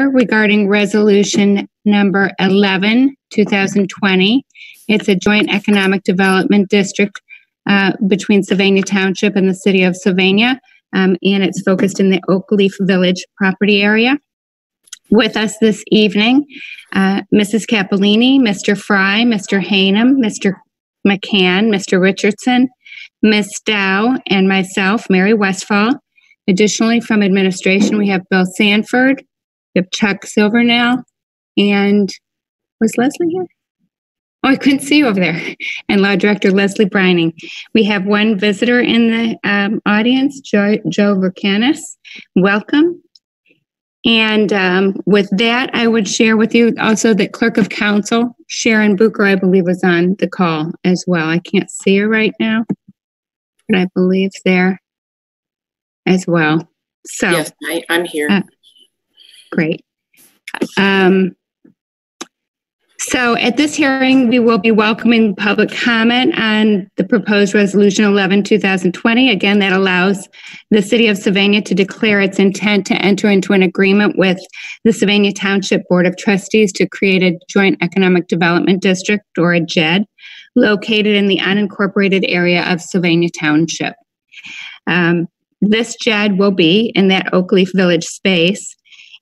regarding resolution number 11, 2020. It's a joint economic development district between Sylvania Township and the city of Sylvania, and it's focused in the Oak Leaf Village property area. With us this evening, Mrs. Capolini, Mr. Fry, Mr. Hainum, Mr. McCann, Mr. Richardson, Ms. Dow, and myself, Mary Westfall. Additionally, from administration, we have Bill Sanford, we have Chuck Silvernail, and was Leslie here? Oh, I couldn't see you over there. And Law Director Leslie Brining. We have one visitor in the audience, Joe Vercanis. Welcome. And with that, I would share with you also that Clerk of Council, Sharon Bucher, I believe, was on the call as well. I can't see her right now, but I believe there as well. So yes, I'm here. Great. So at this hearing, we will be welcoming public comment on the proposed resolution 11, 2020. Again, that allows the city of Sylvania to declare its intent to enter into an agreement with the Sylvania Township Board of Trustees to create a joint economic development district, or a JED, located in the unincorporated area of Sylvania Township. This JED will be in that Oak Leaf Village space.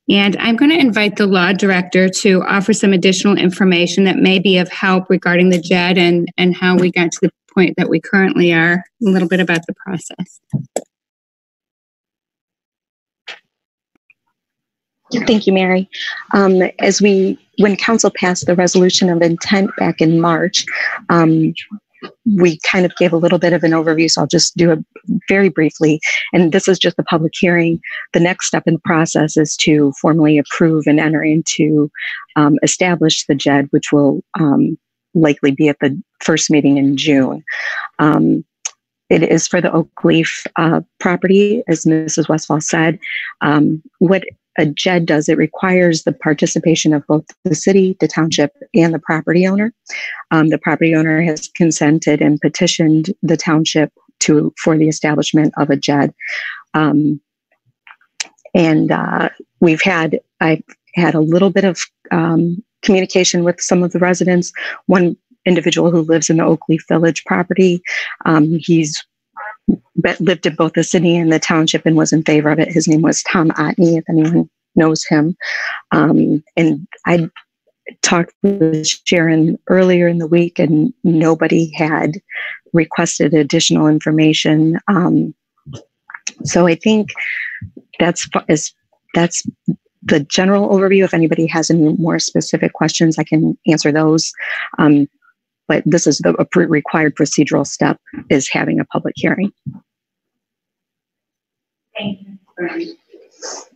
And I'm going to invite the law director to offer some additional information that may be of help regarding the JED and how we got to the point that we currently are, a little bit about the process. Thank you, Mary. When council passed the resolution of intent back in March, we kind of gave a little bit of an overview, so I'll just do it very briefly. And this is just a public hearing. The next step in the process is to formally approve and enter into establish the JED, which will likely be at the first meeting in June. It is for the Oak Leaf property, as Mrs. Westfall said. What a JED does, it requires the participation of both the city, the township, and the property owner. The property owner has consented and petitioned the township for the establishment of a JED. I've had a little bit of communication with some of the residents. One individual who lives in the Oak Leaf Village property, he's lived in both the city and the township and was in favor of it. His name was Tom Otney, if anyone knows him. And I talked with Sharon earlier in the week, and nobody had requested additional information. So I think that's the general overview. If anybody has any more specific questions, I can answer those. But this is the required procedural step, is having a public hearing. Thank you.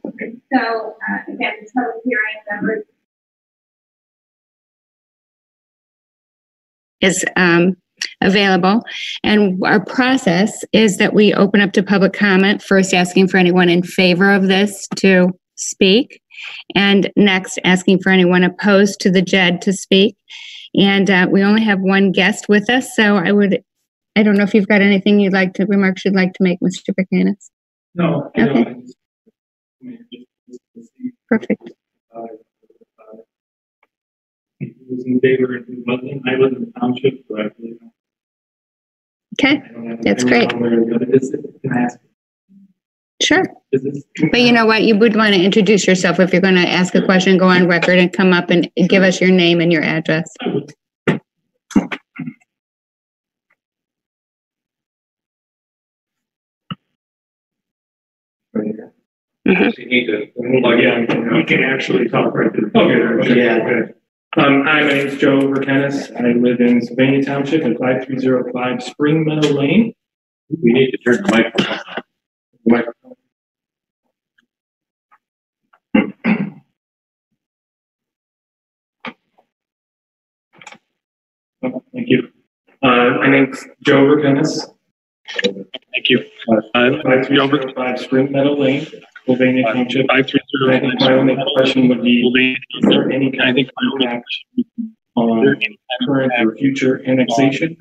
Okay. So again, this public hearing number is available. And our process is that we open up to public comment, first asking for anyone in favor of this to speak, and next asking for anyone opposed to the JED to speak. And we only have one guest with us, so I don't know if you've got anything remarks you'd like to make, Mr. Buchanan. No. Okay. Perfect. He was in favor if he wasn't. I live in the township, so I really don't. Okay, that's great. Can I ask? Sure. But you know what? You would want to introduce yourself if you're going to ask a question, go on record and come up and give us your name and your address. You can actually talk right to the okay. Yeah. Hi, my name is Joe Vercanis. I live in Sylvania Township at 5305 Spring Meadow Lane. We need to turn the microphone. Thank you. My name's Joe Vercanis. Thank you. 5305 Spring Meadow Lane, Sylvania Township. 530. I think my only question would be, is there any kind of impact on current or future annexation?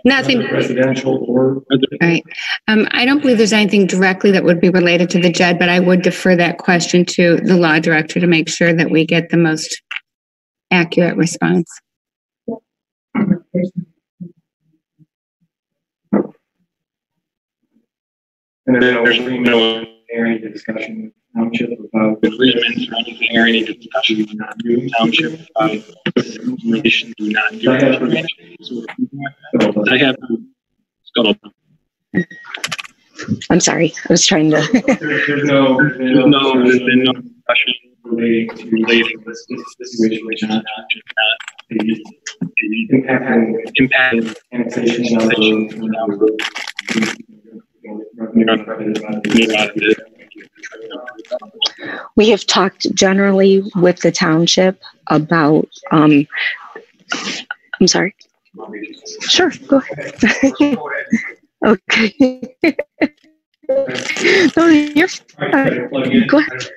Nothing. Residential or. Right. I don't believe there's anything directly that would be related to the JED, but I would defer that question to the law director to make sure that we get the most accurate response. And there's no any discussion with township about agreements or anything, or any discussion with township about relation to non-due information. I have. I'm sorry. I was trying to. There's no discussion relating to this situation, which is not the impact annexation of We have talked generally with the township about, I'm sorry. Sure, go ahead. Okay. No, you're fine. Go ahead.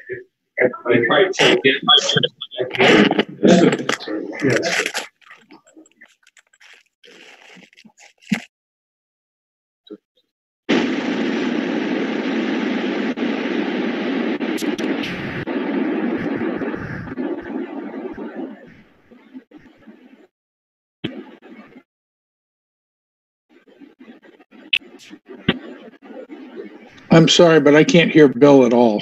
I'm sorry, but I can't hear Bill at all.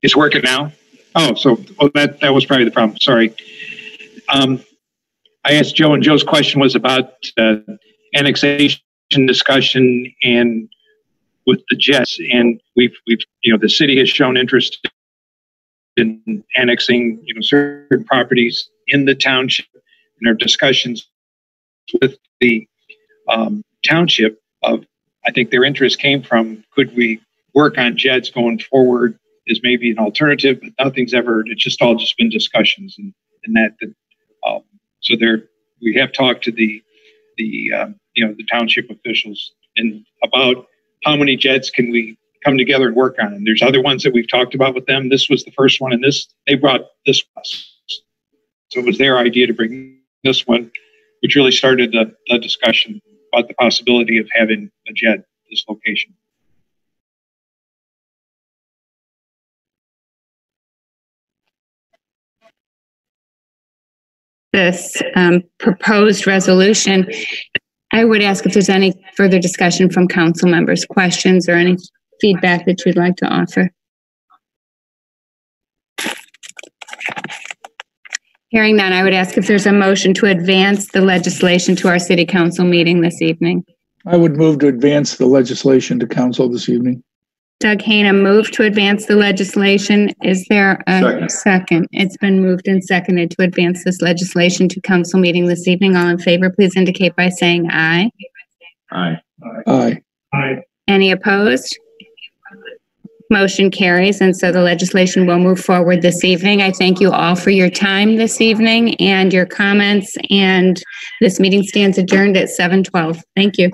It's working now. Oh, so that was probably the problem. Sorry. I asked Joe, and Joe's question was about annexation discussion and with the Jets. And we've the city has shown interest in annexing certain properties in the township. In our discussions with the township, I think their interest came from, could we work on Jets going forward as maybe an alternative, but nothing's ever, it's just all been discussions and that so we have talked to the township officials and about how many Jets can we come together and work on. And there's other ones that we've talked about with them. This was the first one, and they brought this us. So it was their idea to bring this one, which really started the discussion about the possibility of having a Jet at this location. This proposed resolution, I would ask if there's any further discussion from council members, questions or any feedback that you'd like to offer. Hearing none, I would ask if there's a motion to advance the legislation to our city council meeting this evening. I would move to advance the legislation to council this evening. Doug Hanum moved to advance the legislation. Is there a second? It's been moved and seconded to advance this legislation to council meeting this evening. All in favor, please indicate by saying aye. Aye. Aye. Aye. Any opposed? Motion carries, and so the legislation will move forward this evening. I thank you all for your time this evening and your comments, and this meeting stands adjourned at 7:12. Thank you.